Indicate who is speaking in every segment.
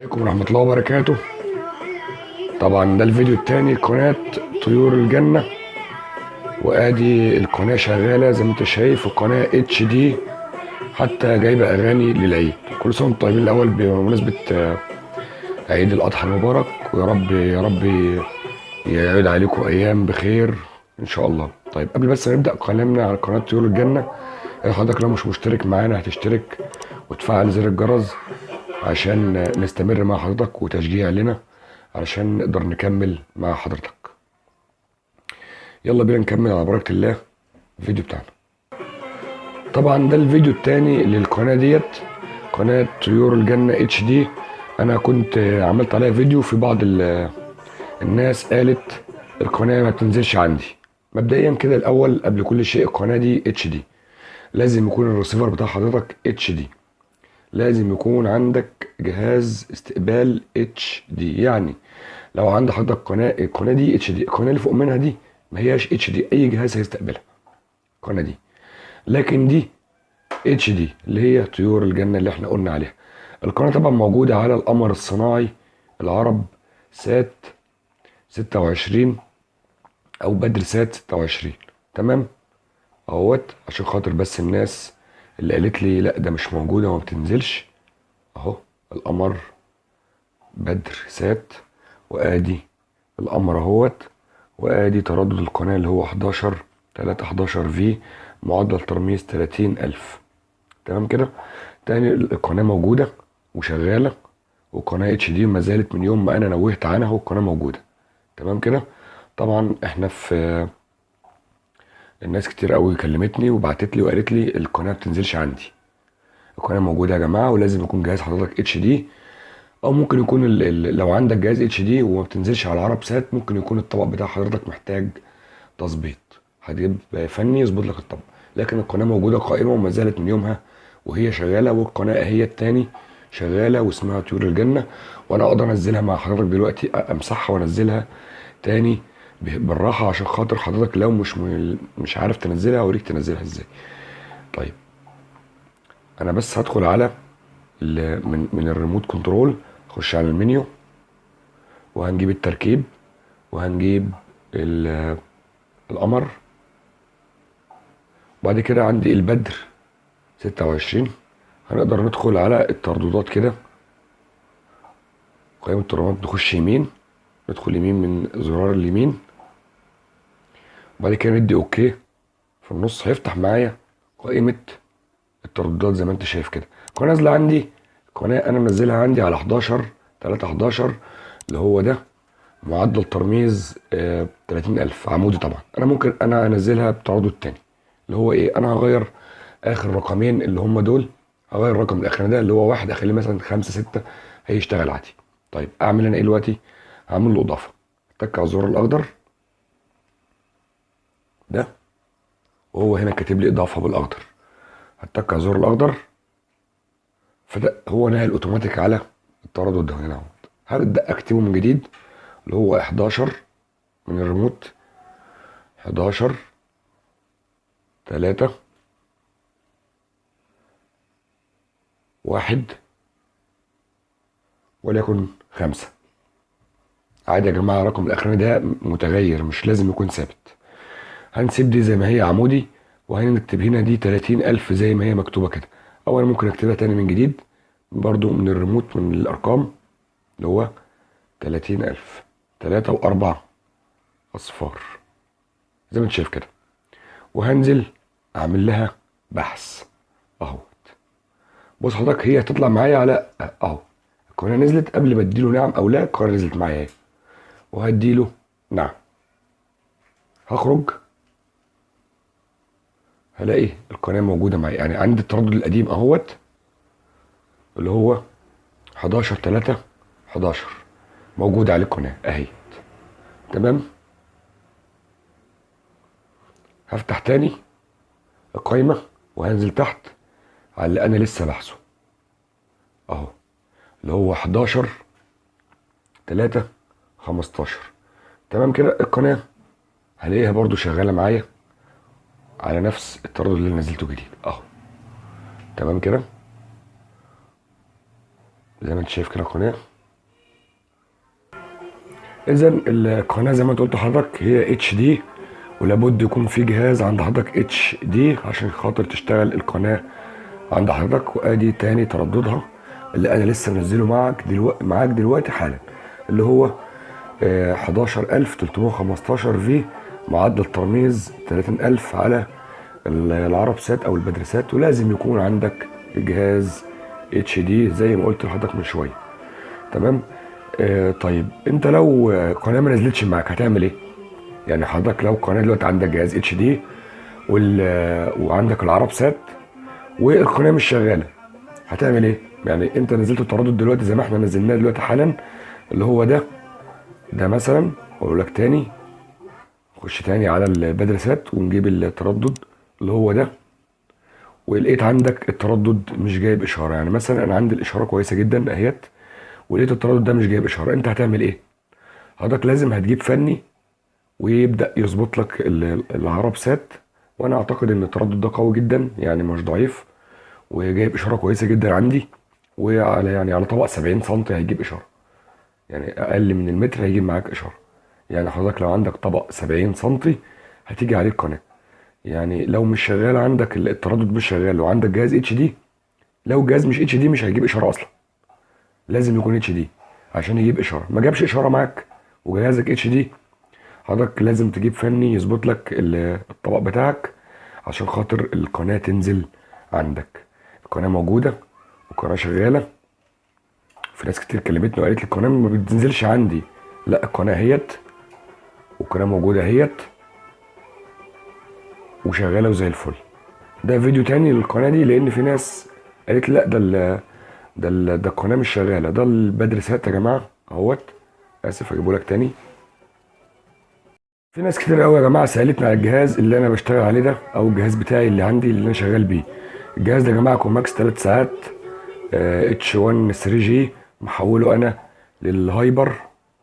Speaker 1: عليكم ورحمة الله وبركاته. طبعا ده الفيديو التاني لقناة طيور الجنة، وادي القناة شغالة زي ما انت شايف. القناة اتش دي، حتى جايبة اغاني للعيد. كل سنة وانتم طيبين الاول بمناسبة عيد الاضحى المبارك، ويا رب يا رب يعيد عليكم ايام بخير ان شاء الله. طيب قبل بس ما نبدأ كلامنا على قناة طيور الجنة، حضرتك لو مش مشترك معانا هتشترك وتفعل زر الجرس عشان نستمر مع حضرتك وتشجيع لنا علشان نقدر نكمل مع حضرتك. يلا بينا نكمل على بركة الله الفيديو بتاعنا. طبعا ده الفيديو التاني للقناة ديت، قناة طيور الجنة اتش دي. انا كنت عملت عليها فيديو، في بعض الناس قالت القناة ما بتنزلش عندي. مبدئيا كده الاول قبل كل شيء، القناة دي اتش دي، لازم يكون الريسيفر بتاع حضرتك اتش دي، لازم يكون عندك جهاز استقبال اتش دي. يعني لو عند حضرتك القناه دي اتش دي، القناه اللي فوق منها دي ما هياش اتش دي، اي جهاز هيستقبلها القناه دي. لكن دي اتش دي اللي هي طيور الجنه اللي احنا قلنا عليها. القناه طبعا موجوده على القمر الصناعي العرب سات 26 او بدر سات 26. تمام اهوت، عشان خاطر بس الناس اللي قالت لي لا ده مش موجوده وما بتنزلش. اهو القمر بدر سات، وادي القمر اهوت، وادي تردد القناة اللي هو 11 3 11 في، معدل ترميز 30,000. تمام كده. تاني القناة موجودة وشغالة، وقناة اتش دي ما زالت من يوم ما انا نوهت عنها والقناة موجودة. تمام كده. طبعا احنا في الناس كتير قوي كلمتني وبعتت لي وقالت لي القناة بتنزلش عندي. القناة موجودة يا جماعة، ولازم يكون جهاز حضرتك اتش دي، او ممكن يكون لو عندك جهاز اتش دي وما بتنزلش على العرب سات، ممكن يكون الطبق بتاع حضرتك محتاج تظبيط، هتجيب فني يظبط لك الطبق. لكن القناه موجوده قائمه وما زالت من يومها وهي شغاله، والقناه هي التاني شغاله واسمها طيور الجنه. وانا اقدر انزلها مع حضرتك دلوقتي، امسحها وانزلها تاني بالراحه، عشان خاطر حضرتك لو مش عارف تنزلها اوريك تنزلها ازاي. طيب انا بس هدخل على من الريموت كنترول، خش على المنيو وهنجيب التركيب، وهنجيب القمر، وبعد كده عندي البدر 26. هنقدر ندخل على الترددات كده، قائمة الترددات، نخش يمين، ندخل يمين من زرار اليمين، وبعد كده ندي اوكي. في النص هيفتح معايا قائمة الترددات زي ما انت شايف كده. القناة نازلة عندي، القناة انا منزلها عندي على 11 3 11 اللي هو ده، معدل ترميز 30,000 عمودي. طبعا انا ممكن انزلها بتردد تاني اللي هو ايه، انا هغير اخر رقمين اللي هم دول، هغير الرقم الاخراني ده اللي هو واحد اخليه مثلا 5 6، هيشتغل عادي. طيب اعمل انا ايه دلوقتي؟ هعمل له اضافه، اتك على الزرار الاخضر ده، وهو هنا كاتب لي اضافه بالاخضر، هتك على الزرار الاخضر، فده هو نقل اوتوماتيك على التردد ده هنا اهو. هبدا اكتبه من جديد اللي هو 11 من الريموت، 11 3 1 وليكن 5. عادي يا جماعه، الرقم الاخراني ده متغير مش لازم يكون ثابت. هنسيب دي زي ما هي عمودي، وهنكتب هنا دي 30,000 زي ما هي مكتوبة كده، أو أنا ممكن أكتبها تاني من جديد برضو من الريموت من الأرقام اللي هو 30,000 3 و4 أصفار زي ما أنت شايف كده. وهنزل أعمل لها بحث أهو. بص حضرتك هي هتطلع معايا على أهو، القناة نزلت قبل ما أديله نعم أو لا، القناة نزلت معايا أهي، وهديله نعم. هخرج هلاقي القناة موجودة معايا، يعني عندي التردد القديم أهوت اللي هو 11 3 11 موجود عليه القناة اهي. تمام. هفتح تاني القايمة وهنزل تحت على اللي انا لسه بحثه اهو، اللي هو 11 3 15. تمام كده. القناة هلاقيها برضو شغالة معايا على نفس التردد اللي نزلته جديد اهو. تمام كده. زي ما انت شايف كده قناه. اذا القناه زي ما انت قلت لحضرتك هي اتش دي، ولابد يكون في جهاز عند حضرتك اتش دي عشان خاطر تشتغل القناه عند حضرتك. وادي تاني ترددها اللي انا لسه منزله معاك دلوقتي حالا، اللي هو 11315 في معدل ترميز 30000 على العرب سات او البدر سات. ولازم يكون عندك جهاز اتش دي زي ما قلت لحضرتك من شويه. تمام. طيب انت لو قناه ما نزلتش معاك هتعمل ايه؟ يعني حضرتك لو قناه دلوقتي عندك جهاز اتش دي وعندك العرب سات والقناه مش شغاله هتعمل ايه؟ يعني انت نزلت التردد دلوقتي زي ما احنا نزلناه دلوقتي حالا، اللي هو ده مثلا. اقول لك تاني، خش تاني على البدر سات ونجيب التردد اللي هو ده، ولقيت عندك التردد مش جايب اشاره. يعني مثلا انا عندي الاشاره كويسه جدا اهيت، ولقيت التردد ده مش جايب اشاره. انت هتعمل ايه؟ حضرتك لازم هتجيب فني ويبدا يظبط لك العرب سات. وانا اعتقد ان التردد ده قوي جدا، يعني مش ضعيف، وجايب اشاره كويسه جدا عندي. وعلى يعني على طبق 70 سم هيجيب اشاره، يعني اقل من المتر هيجيب معاك اشاره. يعني حضرتك لو عندك طبق 70 سم هتيجي عليه القناه. يعني لو مش شغال عندك التردد مش شغال وعندك جهاز اتش دي، لو الجهاز مش اتش دي مش هيجيب اشاره اصلا. لازم يكون اتش دي عشان يجيب اشاره. ما جابش اشاره معاك وجهازك اتش دي، حضرتك لازم تجيب فني يظبط لك الطبق بتاعك عشان خاطر القناه تنزل عندك. القناه موجوده والقناه شغاله. في ناس كتير كلمتني وقالت لي القناه ما بتنزلش عندي. لا، القناه اهيت والقناه موجوده اهيت وشغاله وزي الفل. ده فيديو تاني للقناه دي، لان في ناس قالت لي لا ده القناه مش شغاله. ده البدر سات يا جماعه اهوت. اسف اجيبه لك تاني. في ناس كتير قوي يا جماعه سالتني على الجهاز اللي انا بشتغل عليه ده، او الجهاز بتاعي اللي عندي اللي انا شغال بيه. الجهاز ده يا جماعه كوماكس 3 ساعات اتش 1 3 جي، محوله انا للهايبر،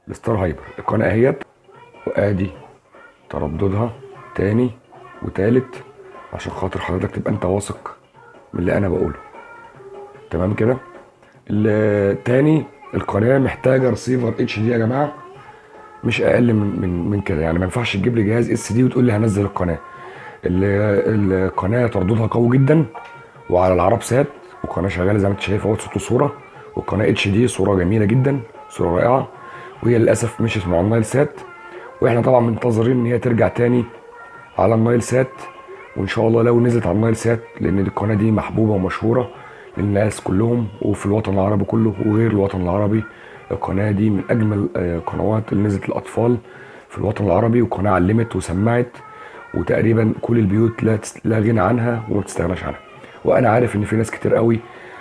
Speaker 1: الستار هايبر. القناه اهيت، وادي ترددها تاني وتالت عشان خاطر حضرتك تبقى انت واثق من اللي انا بقوله. تمام كده. التاني، القناه محتاجه رسيفر اتش دي يا جماعه، مش اقل من كده. يعني ما ينفعش تجيب لي جهاز اس دي وتقول لي هنزل القناه. القناه ترددها قوي جدا وعلى العرب سات، والقناه شغاله زي ما انت شايف اهو، صوت وصوره. والقناه اتش دي صوره جميله جدا، صوره رائعه. وهي للاسف مشيت مع النايل سات، واحنا طبعا منتظرين ان هي ترجع تاني على النايل سات. وان شاء الله لو نزلت على النايل سات، لان القناه دي محبوبه ومشهوره للناس كلهم وفي الوطن العربي كله وغير الوطن العربي. القناه دي من اجمل قنوات اللي نزلت للاطفال في الوطن العربي، وقناه علمت وسمعت، وتقريبا كل البيوت لا غنى عنها وما تستغناش عنها. وانا عارف ان في ناس كتير قوي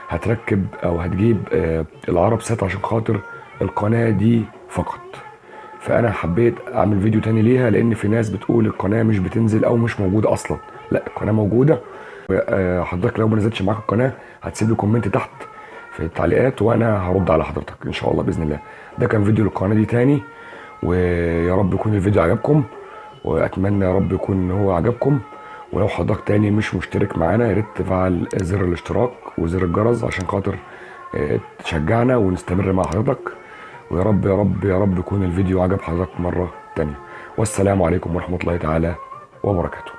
Speaker 1: هتركب او هتجيب العرب سات عشان خاطر القناه دي فقط. فانا حبيت اعمل فيديو تاني ليها، لان في ناس بتقول القناه مش بتنزل او مش موجوده اصلا. لا، القناه موجوده. حضرتك لو ما نزلتش معاك القناه هتسيب لي كومنت تحت في التعليقات وانا هرد على حضرتك ان شاء الله باذن الله. ده كان فيديو للقناه دي تاني، ويا رب يكون الفيديو عجبكم، واتمنى يا رب يكون ان هو عجبكم. ولو حضرتك تاني مش مشترك معانا، يا ريت تفعل زر الاشتراك وزر الجرس عشان خاطر تشجعنا ونستمر مع حضرتك. ويا رب يا رب يا رب يكون الفيديو عجب حضرتك مرة تانية. والسلام عليكم ورحمة الله تعالى وبركاته.